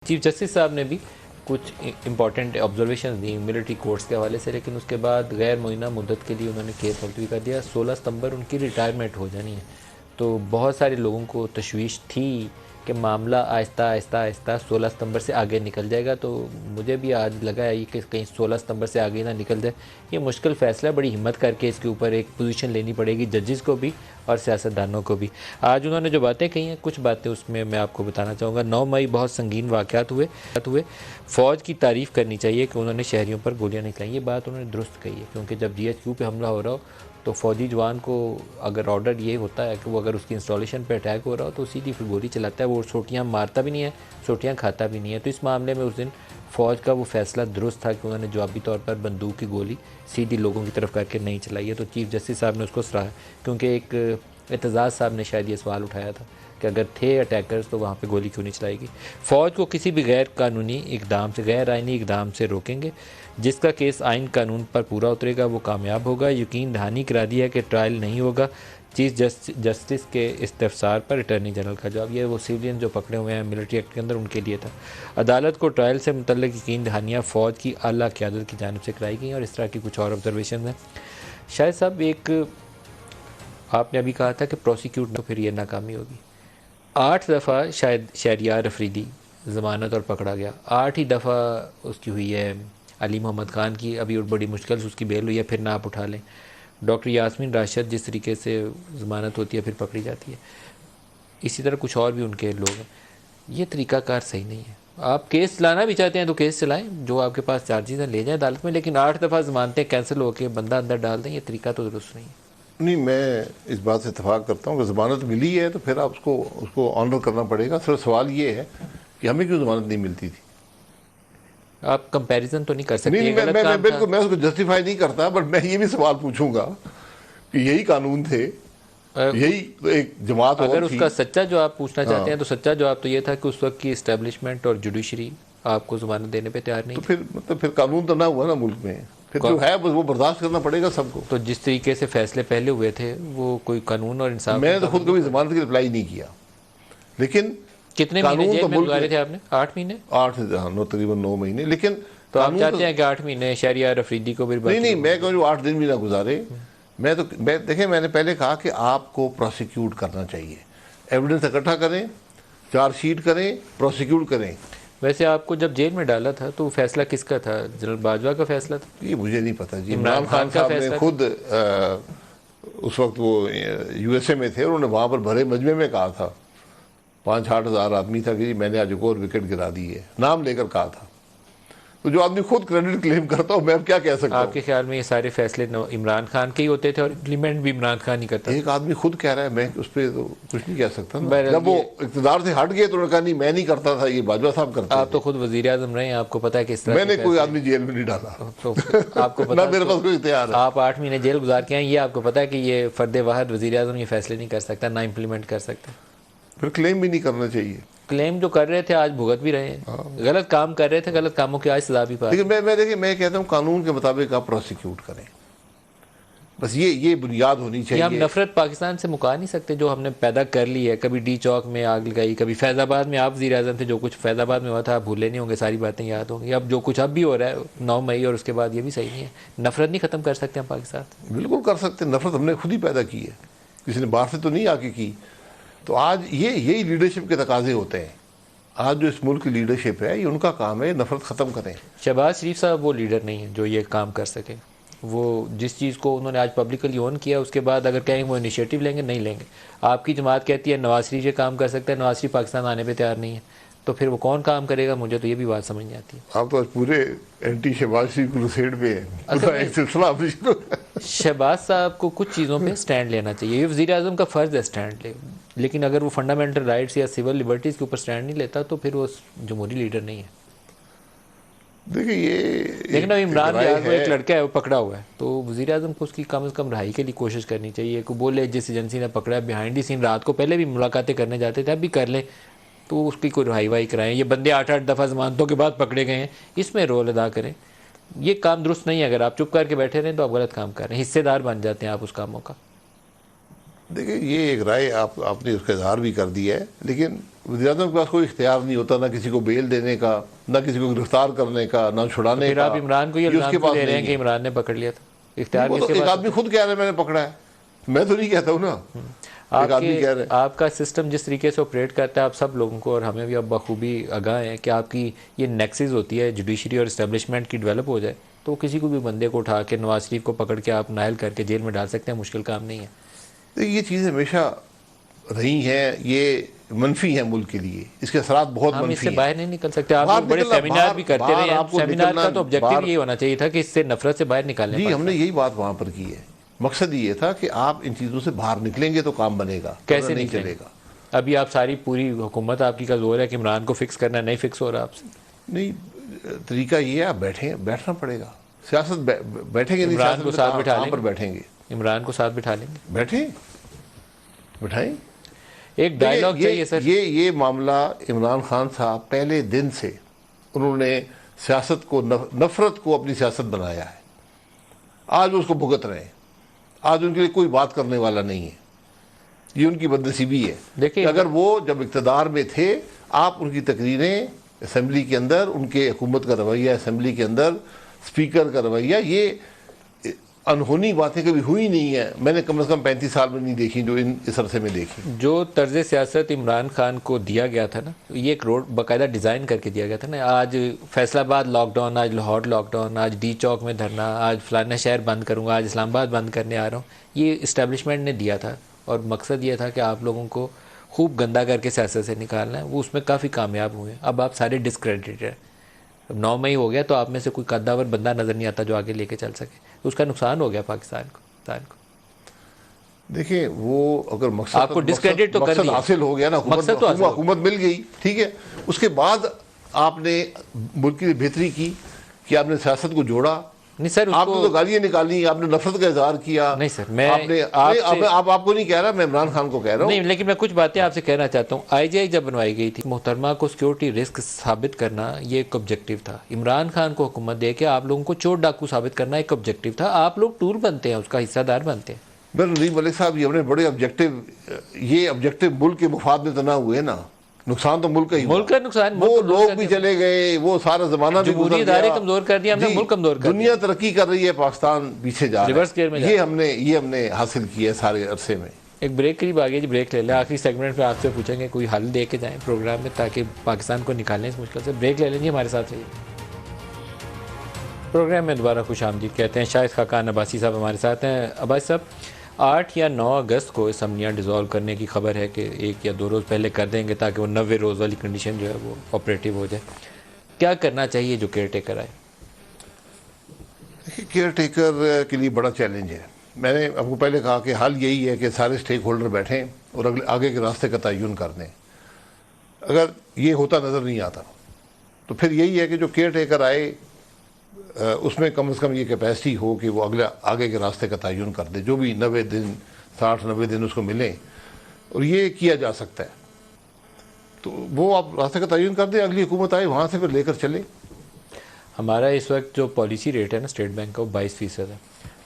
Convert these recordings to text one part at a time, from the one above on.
Chief justice صاحب نے بھی کچھ امپورٹنٹ آبزرویشن دی ملٹری کورٹس کے حوالے سے، لیکن اس کے بعد غیر معینہ مدت کے لیے انہوں نے کیس ملتوی کر دیا. 16 ستمبر ان کی ریٹائرمنٹ ہو جانی ہے. تو بہت سارے لوگوں کو تشویش تھی کہ معاملہ آہستہ آہستہ آہستہ 16 ستمبر سے آگے نکل جائے گا. تو مجھے بھی آج لگا ہے کہ کہیں 16 ستمبر سے آگے نہ نکل جائے. یہ مشکل فیصلہ ہے، بڑی ہمت کر کے اس کے اوپر ایک پوزیشن لینی پڑے گی ججز کو بھی اور سیاستدانوں کو بھی. آج انہوں نے جو باتیں کہی ہیں، کچھ باتیں اس میں آپ کو بتانا چاہوں گا. 9 مئی بہت سنگین واقعات ہوئے. فوج کی تعریف کرنی چاہیے کہ انہوں نے شہریوں پر گولیاں نہیں چلائیں. یہ بات انہوں نے درست کہی ہے، کیونکہ جب جی ایچ کیو پہ حملہ ہو رہا ہو تو فوجی جوان کو اگر آرڈر یہ ہوتا ہے کہ وہ اگر اس کی انسٹالیشن پہ اٹیک ہو رہا ہو تو سیدھی پھر گولی چلاتا ہے. وہ سوٹیاں مارتا بھی نہیں ہے، سوٹیاں کھاتا بھی نہیں ہے. تو اس معاملے میں اس دن فوج کا وہ فیصلہ درست تھا کہ انہوں نے جوابی طور پر بندوق کی گولی سیدھی لوگوں کی طرف کر کے نہیں چلائی ہے. تو چیف جسٹس صاحب نے اس کو سراہا، کیونکہ ایک اعتزاز صاحب نے شاید یہ سوال اٹھایا تھا کہ اگر تھے اٹیکرز تو وہاں پہ گولی کیوں نہیں چلائی گئی. فوج کو کسی بھی غیر قانونی اقدام سے، غیر آئینی اقدام سے روکیں گے. جس کا کیس آئین قانون پر پورا اترے گا وہ کامیاب ہوگا. یقین دہانی کرا دی ہے کہ ٹرائل نہیں ہوگا. چیف جسٹس کے استفسار پر اٹارنی جنرل کا جواب. یہ وہ سیولین جو پکڑے ہوئے ہیں ملٹری ایکٹ کے اندر، ان کے لیے تھا. عدالت کو ٹرائل سے متعلق یقین دہانیاں فوج کی اعلیٰ قیادت کی جانب سے کرائی گئیں. اور اس طرح کی کچھ اور آبزرویشن ہیں. شاہد صاحب، ایک آپ نے ابھی کہا تھا کہ پروسیکیوٹ تو پھر یہ ناکامی ہوگی. 8 دفعہ شاید شہریار افریدی ضمانت اور پکڑا گیا. 8 ہی دفعہ اس کی ہوئی ہے علی محمد خان کی. ابھی بڑی مشکل سے اس کی بیل ہوئی ہے، پھر نہ آپ اٹھا لیں. ڈاکٹر یاسمین راشد جس طریقے سے ضمانت ہوتی ہے پھر پکڑی جاتی ہے. اسی طرح کچھ اور بھی ان کے لوگ ہیں. یہ طریقہ کار صحیح نہیں ہے. آپ کیس چلانا بھی چاہتے ہیں تو کیس چلائیں، جو آپ کے پاس چارجز ہیں لے جائیں عدالت میں، لیکن 8 دفعہ ضمانتیں کینسل ہو کے بندہ اندر ڈال دیں، یہ طریقہ تو درست نہیں ہے. نہیں، میں اس بات سے اتفاق کرتا ہوں کہ ضمانت ملی ہے تو پھر آپ اس کو آنر کرنا پڑے گا. صرف سوال یہ ہے کہ ہمیں کیوں ضمانت نہیں ملتی تھی. آپ کمپیریزن تو نہیں کر سکتے. نہیں، میں بالکل میں اس کو جسٹیفائی نہیں کرتا، بٹ میں یہ بھی سوال پوچھوں گا کہ یہی قانون تھے، یہی ایک جماعت اور اگر اس تھی. کا سچا جواب پوچھنا چاہتے ہیں تو سچا جواب تو یہ تھا کہ اس وقت کی اسٹیبلشمنٹ اور جوڈیشری آپ کو ضمانت دینے پہ تیار نہیں تو تھی. پھر قانون تو نہ ہوا نا ملک میں. پھر جو ہے وہ برداشت کرنا پڑے گا سب کو. تو جس طریقے سے فیصلے پہلے ہوئے تھے وہ کوئی قانون اور انصاف. میں نے تو خود کبھی ضمانت کی اپلائی نہیں کیا، لیکن کتنے مہینے قانون جیل تو میں ملک گزارے تھے آپ نے؟ 8 مہینے. 8 تقریباً 9 مہینے. لیکن تو آپ چاہتے ہیں کہ 8 مہینے شہریار افریدی کو بھی؟ نہیں، میں کہوں جو 8 دن بھی نہ گزارے. دیکھیں، میں نے پہلے کہا کہ آپ کو پروسیکیوٹ کرنا چاہیے. ایویڈنس اکٹھا کریں، چارج شیٹ کریں، پروسیکیوٹ کریں. ویسے آپ کو جب جیل میں ڈالا تھا تو فیصلہ کس کا تھا؟ جنرل باجوہ کا فیصلہ تھا؟ یہ مجھے نہیں پتا جی. عمران خان کا صاحب نے فیصلہ خود اس وقت وہ یو ایس اے میں تھے، انہوں نے وہاں پر بھرے مجمع میں کہا تھا، 5-8 ہزار آدمی تھا کہ جی میں نے آج ایک اور وکٹ گرا دی ہے، نام لے کر کہا تھا. تو جو آدمی خود کریڈٹ کلیم کرتا ہوں میں اب کیا کہہ سکتا ہوں. آپ کے خیال میں یہ سارے فیصلے عمران خان کے ہی ہوتے تھے اور امپلیمنٹ بھی عمران خان ہی کرتا؟ ایک آدمی خود کہہ رہا ہے، میں اس پہ تو کچھ نہیں کہہ سکتا نا. جب وہ اقتدار سے ہٹ گئے تو انہوں نے کہا نہیں میں نہیں کرتا تھا، یہ باجوہ صاحب کرتے. آپ تو خود وزیر اعظم رہے ہیں، آپ کو پتہ ہے کس طرح میں نے کوئی آدمی جیل میں نہیں ڈالا. تو آپ کو نہ میرے پاس کوئی اختیار ہے. آپ 8 مہینے جیل گزار کے ہیں، یہ آپ کو پتہ ہے کہ یہ فرد واحد وزیر اعظم یہ فیصلے نہیں کر سکتا، نہ امپلیمنٹ کر سکتا. پھر کلیم بھی نہیں کرنا چاہیے. کلیم جو کر رہے تھے آج بھگت بھی رہے ہیں. غلط کام کر رہے تھے، غلط کاموں کی آج سزا بھی پا. لیکن میں کہتا ہوں قانون کے مطابق آپ پروسیکیوٹ کریں، بس یہ بنیاد ہونی چاہیے. ہم نفرت پاکستان سے مکا نہیں سکتے جو ہم نے پیدا کر لی ہے. کبھی ڈی چوک میں آگ لگائی، کبھی فیض آباد میں آپ وزیر اعظم تھے، جو کچھ فیض آباد میں ہوا تھا آپ بھولے نہیں ہوں گے، ساری باتیں یاد ہوں گی. اب جو کچھ اب بھی ہو رہا ہے 9 مئی اور اس کے بعد، یہ بھی صحیح نہیں ہے. نفرت نہیں ختم کر سکتے ہم پاکستان؟ بالکل کر سکتے. نفرت ہم نے خود ہی پیدا کی ہے، کسی نے باہر سے تو نہیں آ کے کی. تو آج یہی لیڈرشپ کے تقاضے ہوتے ہیں. آج جو اس ملک کی لیڈرشپ ہے، یہ ان کا کام ہے نفرت ختم کریں. شہباز شریف صاحب وہ لیڈر نہیں ہیں جو یہ کام کر سکے. وہ جس چیز کو انہوں نے آج پبلکلی اون کیا، اس کے بعد اگر کہیں وہ انیشیٹو لیں گے، نہیں لیں گے. آپ کی جماعت کہتی ہے نواز شریف یہ کام کر سکتا ہے، نواز شریف پاکستان آنے پہ تیار نہیں ہے، تو پھر وہ کون کام کرے گا؟ مجھے تو یہ بھی بات سمجھ نہیں آتی ہے. آپ تو آج پورے اینٹی شہباز شریف کروسیڈ پہ ہیں. ایک سلسلہ شہباز صاحب کو کچھ چیزوں پہ سٹینڈ لینا چاہیے. یہ وزیر اعظم کا فرض ہے سٹینڈ لے، لیکن اگر وہ فنڈامنٹل رائٹس یا سول لبرٹیز کے اوپر سٹینڈ نہیں لیتا تو پھر وہ جمہوری لیڈر نہیں ہے. دیکھیں لیکن اب عمران یار وہ ایک لڑکا ہے، وہ پکڑا ہوا ہے، تو وزیر اعظم کو اس کی کم از کم رہائی کے لیے کوشش کرنی چاہیے. کہ بولے جس ایجنسی نے پکڑا ہے بیہائنڈ دی سین، رات کو پہلے بھی ملاقاتیں کرنے جاتے تھے، اب بھی کر لیں، تو اس کی کوئی رہائی وائی کرائیں. یہ بندے 8 دفعہ ضمانتوں کے بعد پکڑے گئے ہیں، اس میں رول ادا کریں. یہ کام درست نہیں ہے. اگر آپ چپ کر کے بیٹھے رہیں تو آپ غلط کام کر رہے ہیں، حصے دار بن جاتے ہیں آپ اس کاموں کا. دیکھیں یہ ایک رائے آپ نے اس کا اظہار بھی کر دیا ہے، لیکن وزیر اعظم کے پاس کوئی اختیار نہیں ہوتا، نہ کسی کو بیل دینے کا، نہ کسی کو گرفتار کرنے کا، نہ چھڑانے پھر کا. آپ عمران کو یہ اس کے الزام پاس دے رہے ہیں نہیں کہ ہے. عمران نے پکڑ لیا تھا؟ اختیار وہ کس تو کے ایک پاس؟ آدمی خود کہہ رہا ہے میں نے پکڑا ہے، میں تو نہیں کہتا ہوں نا، ایک آدمی کہہ رہا ہے. آپ کا سسٹم جس طریقے سے آپریٹ کرتا ہے، آپ سب لوگوں کو اور ہمیں بھی اب بخوبی آگاہ ہیں کہ آپ کی یہ نیکسز ہوتی ہے جوڈیشری اور اسٹیبلشمنٹ کی ڈیولپ ہو جائے تو کسی کو بھی بندے کو اٹھا کے نواز شریف کو پکڑ کے آپ نااہل کر کے جیل میں ڈال سکتے ہیں، مشکل کام نہیں ہے. یہ چیزیں ہمیشہ رہی ہیں، یہ منفی ہیں ملک کے لیے، اس کے اثرات بہت ہم اس منفی سے ہیں. باہر نہیں نکل سکتے. آپ باہر لوگ بڑے نکلنا، سیمینار بھی کرتے رہے باہر ہیں، آپ کو سیمینار نکلنا، کا تو آبجیکٹو باہر یہی ہونا چاہیے تھا کہ اس سے نفرت سے باہر نکالنے جی ہم نے پاکستان. یہی بات وہاں پر کی ہے. مقصد یہ تھا کہ آپ ان چیزوں سے باہر نکلیں گے تو کام بنے گا، کیسے نہیں نکلیں چلے گے؟ گا. ابھی آپ ساری پوری حکومت آپ کی کا زور ہے کہ عمران کو فکس کرنا، نہیں فکس ہو رہا آپ سے. نہیں، طریقہ یہ ہے آپ بیٹھنا پڑے گا. سیاست بیٹھیں گے نہیں، عمران سیاست کو میں ساتھ بٹھا کہاں لیں پر گے؟ بیٹھیں گے؟ عمران کو ساتھ بٹھا لیں گے؟ بٹھائیں. ایک ڈائلاگ چاہیے سر. یہ معاملہ عمران خان صاحب پہلے دن سے انہوں نے سیاست کو، نفرت کو اپنی سیاست بنایا ہے. آج اس کو بھگت رہے ہیں. آج ان کے لیے کوئی بات کرنے والا نہیں ہے. یہ ان کی بدنصیبی ہے دیکھیے کہ اگر وہ جب اقتدار میں تھے، آپ ان کی تقریریں اسمبلی کے اندر، ان کے حکومت کا رویہ اسمبلی کے اندر، اسپیکر کا رویہ، یہ انہونی باتیں کبھی ہوئی نہیں ہیں. میں نے کم از کم 35 سال میں نہیں دیکھی جو اس عرصے میں دیکھی. جو طرز سیاست عمران خان کو دیا گیا تھا نا، یہ ایک روڈ باقاعدہ ڈیزائن کر کے دیا گیا تھا نا. آج فیصل آباد لاک ڈاؤن، آج لاہور لاک ڈاؤن، آج ڈی چوک میں دھرنا، آج فلانا شہر بند کروں گا، آج اسلام آباد بند کرنے آ رہا ہوں. یہ اسٹیبلشمنٹ نے دیا تھا اور مقصد یہ تھا کہ آپ لوگوں کو خوب گندا کر کے سیاست سے نکالنا ہے. وہ اس میں کافی کامیاب ہوئے. اب آپ سارے ڈسکریڈٹ ہیں. 9 مئی ہو گیا تو آپ میں سے کوئی قداور بندہ نظر نہیں آتا جو آگے لے کے چل سکے. اس کا نقصان ہو گیا پاکستان کو. دیکھیں وہ اگر آپ کو discredit تو کر مقصد دیا. حاصل ہو گیا نا، مقصد تو حاصل ہو گیا. حکومت مل گئی، ٹھیک ہے. اس کے بعد آپ نے ملک کی بہتری کی کہ آپ نے سیاست کو جوڑا. نہیں سر، آپ نے تو گالیاں نکالی، آپ نے نفرت کا اظہار کیا. نہیں سر، میں آپ کو نہیں کہہ رہا، میں عمران خان کو کہہ رہا ہوں. نہیں، لیکن میں کچھ باتیں آپ سے کہنا چاہتا ہوں. آئی جی آئی جب بنوائی گئی تھی، محترمہ کو سیکیورٹی رسک ثابت کرنا یہ ایک آبجیکٹیو تھا. عمران خان کو حکومت دے کے آپ لوگوں کو چور ڈاکو ثابت کرنا ایک آبجیکٹیو تھا. آپ لوگ ٹول بنتے ہیں، اس کا حصہ دار بنتے ہیں. ندیم ملک صاحب، یہ اپنے بڑے یہ آبجیکٹیو ملک کے مفاد میں تو نہ ہوئے نا. نقصان تو ملک کا ہی ہوا. ملک کا نقصان، وہ لوگ بھی چلے گئے، وہ سارا زمانہ بھی جمہوری گزر ادارے گیا. کمزور کر دیا ہم نے، جی، ملک کمزور کر دیا. دنیا ترقی کر رہی ہے، پاکستان پیچھے جا رہا ریورس گیئر میں ہے. یہ ہم نے حاصل کیا ہے سارے عرصے میں. ایک بریک قریب آگے جی، بریک لے لیں. آخری سیگمنٹ میں آپ سے پوچھیں گے کوئی حل دے کے جائیں پروگرام میں تاکہ پاکستان کو نکالیں اس مشکل سے. بریک لے لیں جی، ہمارے ساتھ رہیے. پروگرام میں دوبارہ خوش آمدید کہتے ہیں. شاہد خاقان عباسی صاحب ہمارے ساتھ ہیں. عباسی صاحب، 8 یا 9 اگست کو اسمبلیاں ڈیزالو کرنے کی خبر ہے کہ 1 یا 2 روز پہلے کر دیں گے تاکہ وہ 90 روز والی کنڈیشن جو ہے وہ آپریٹیو ہو جائے. کیا کرنا چاہیے جو کیئر ٹیکر آئے؟ کیئر ٹیکر کے لیے بڑا چیلنج ہے. میں نے آپ کو پہلے کہا کہ حل یہی ہے کہ سارے اسٹیک ہولڈر بیٹھیں اور آگے کے راستے کا تعین کر دیں. اگر یہ ہوتا نظر نہیں آتا تو پھر یہی ہے کہ جو کیئر ٹیکر آئے اس میں کم از کم یہ کیپیسٹی ہو کہ وہ آگے کے راستے کا تعین کر دے. جو بھی 90 دن 60-90 دن اس کو ملیں اور یہ کیا جا سکتا ہے تو وہ آپ راستے کا تعین کر دیں. اگلی حکومت آئے وہاں سے پھر لے کر چلے. ہمارا اس وقت جو پالیسی ریٹ ہے نا اسٹیٹ بینک کا، وہ 22% ہے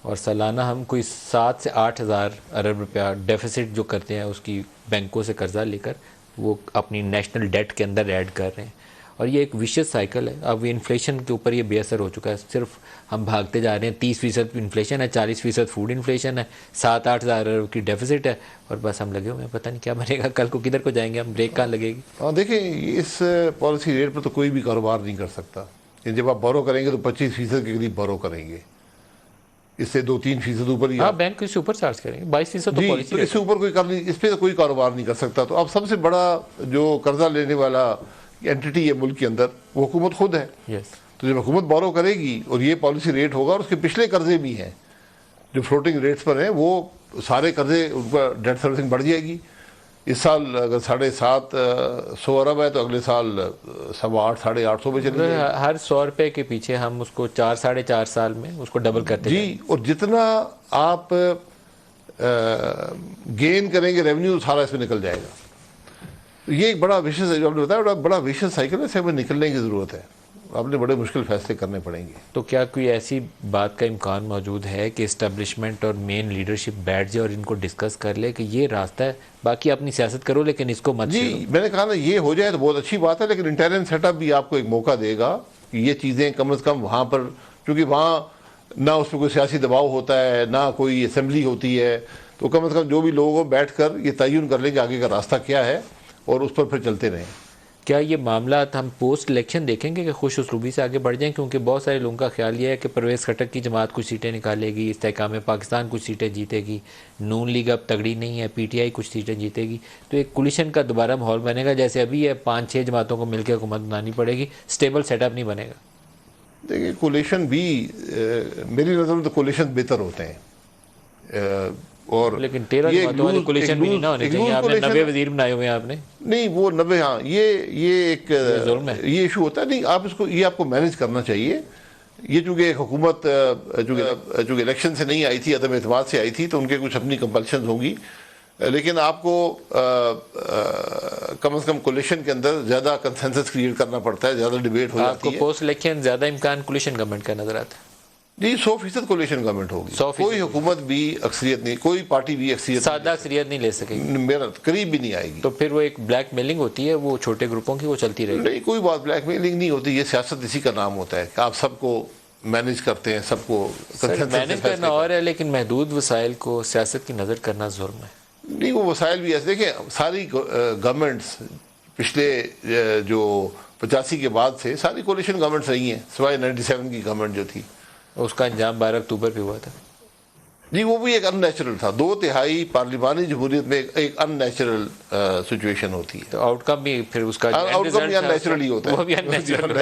اور سالانہ ہم کوئی 7 سے 8 ہزار ارب روپیہ ڈیفیسٹ جو کرتے ہیں اس کی بینکوں سے قرضہ لے کر وہ اپنی نیشنل ڈیٹ کے اندر ایڈ کر رہے ہیں. اور یہ ایک ویشیس سائیکل ہے. اب یہ انفلیشن کے اوپر یہ بے اثر ہو چکا ہے. صرف ہم بھاگتے جا رہے ہیں. 30% انفلیشن ہے، 40% فوڈ انفلیشن ہے، 7-8 ہزار ارب کی ڈیفیسٹ ہے اور بس ہم لگے ہوئے ہیں. پتہ نہیں کیا بنے گا کل کو، کدھر کو جائیں گے ہم، بریک کہاں لگے گی. ہاں دیکھیں، اس پالیسی ریٹ پر تو کوئی بھی کاروبار نہیں کر سکتا. جب آپ بورو کریں گے تو 25% کے قریب بورو کریں گے. اس سے 2-3% اوپر ہی. ہاں، بینک اس سے اوپر چارج کریں گے. 22% تو پالیسی اس سے اوپر کوئی کر نہیں، اس پہ کوئی کاروبار نہیں کر سکتا. تو اب سب سے بڑا جو قرضہ لینے والا اینٹی ہے ملک کے اندر وہ حکومت خود ہے. تو جب حکومت بورو کرے گی اور یہ پالیسی ریٹ ہوگا اور اس کے پچھلے قرضے بھی ہیں جو فلوٹنگ ریٹس پر ہیں، وہ سارے قرضے، ان کا ڈیٹ سروسنگ بڑھ جائے گی. اس سال اگر 750 ارب ہے تو اگلے سال 850 پہ چلے گی. ہر 100 روپے کے پیچھے ہم اس کو 4-4.5 سال میں اس کو ڈبل کرتے ہیں. جی، اور جتنا آپ گین کریں گے ریونیو سارا اس میں نکل جائے گا. یہ ایک بڑا ویشیس، جو آپ نے بتایا، بڑا ویشیس سائیکل ہے. اس سے ہمیں نکلنے کی ضرورت ہے. آپ نے بڑے مشکل فیصلے کرنے پڑیں گے. تو کیا کوئی ایسی بات کا امکان موجود ہے کہ اسٹیبلشمنٹ اور مین لیڈرشپ بیٹھ جائے اور ان کو ڈسکس کر لے کہ یہ راستہ ہے, باقی اپنی سیاست کرو لیکن اس کو مت چھیڑو؟ جی میں نے کہا نا یہ ہو جائے تو بہت اچھی بات ہے, لیکن انٹرنل سیٹ اپ بھی آپ کو ایک موقع دے گا کہ یہ چیزیں کم از کم وہاں پر, کیونکہ وہاں نہ اس پہ کوئی سیاسی دباؤ ہوتا ہے نہ کوئی اسمبلی ہوتی ہے, تو کم از کم جو بھی لوگ بیٹھ کر یہ تعین کر لیں کہ آگے کا راستہ کیا ہے اور اس پر پھر چلتے رہیں. کیا یہ معاملات ہم پوسٹ الیکشن دیکھیں گے کہ خوش اسلوبی سے آگے بڑھ جائیں؟ کیونکہ بہت سارے لوگوں کا خیال یہ ہے کہ پرویز خٹک کی جماعت کچھ سیٹیں نکالے گی, استحکام پاکستان کچھ سیٹیں جیتے گی, نون لیگ اب تگڑی نہیں ہے, پی ٹی آئی کچھ سیٹیں جیتے گی, تو ایک کولیشن کا دوبارہ ماحول بنے گا جیسے ابھی ہے, 5-6 جماعتوں کو مل کے حکومت بنانی پڑے گی, اسٹیبل سیٹ اپ نہیں بنے گا. دیکھیے کولیشن بھی میری نظر میں تو کولیشن بہتر ہوتے ہیں, اور لیکن 13 جماعتوں والی کولیشن بھی نہیں نہ ہونی چاہیے. آپ نے 90 وزیر بنائے ہوئے ہیں آپ نے. نہیں وہ 90, ہاں یہ ایک ظلم ہے. یہ ایشو ہوتا ہے. نہیں آپ اس کو, یہ آپ کو مینیج کرنا چاہیے. یہ چونکہ ایک حکومت چونکہ الیکشن سے نہیں آئی تھی, عدم اعتماد سے آئی تھی, تو ان کے کچھ اپنی کمپلشنز ہوں گی, لیکن آپ کو کم از کم کولیشن کے اندر زیادہ کنسنسس کریٹ کرنا پڑتا ہے, زیادہ ڈیبیٹ ہو آپ کو جاتی ہے. پوسٹ الیکشن زیادہ امکان کولیشن گورنمنٹ کا نظر آتا ہے؟ جی 100% کولیشن گورنمنٹ ہوگی. 100% کوئی حکومت بھی اکثریت نہیں, کوئی پارٹی بھی اکثریت سادہ اکثریت نہیں لے سکے گی, میرا قریب بھی نہیں آئے گی. تو پھر وہ ایک بلیک میلنگ ہوتی ہے, وہ چھوٹے گروپوں کی, وہ چلتی رہے گی. نہیں کوئی بات بلیک میلنگ نہیں ہوتی, یہ سیاست اسی کا نام ہوتا ہے کہ آپ سب کو مینیج کرتے ہیں, سب کو مینیج کرنا اور ہے, لیکن محدود وسائل کو سیاست کی نظر کرنا ظلم ہے. نہیں وہ وسائل بھی ایسے دیکھیں, ساری گورنمنٹس پچھلے جو 85 کے بعد سے ساری کولیشن گورنمنٹس رہی ہیں, سوائے 97 کی گورنمنٹ جو تھی, اس کا انجام 12 اکتوبر پہ ہوا تھا. جی وہ بھی ایک ان نیچرل تھا. 2/3 پارلیمانی جمہوریت میں ایک ان نیچرل سچویشن ہوتی ہے, تو آؤٹ کم بھی پھر اس کا آؤٹ کم بھی ان نیچرل ہی ہوتا ہے, وہ بھی ان نیچرل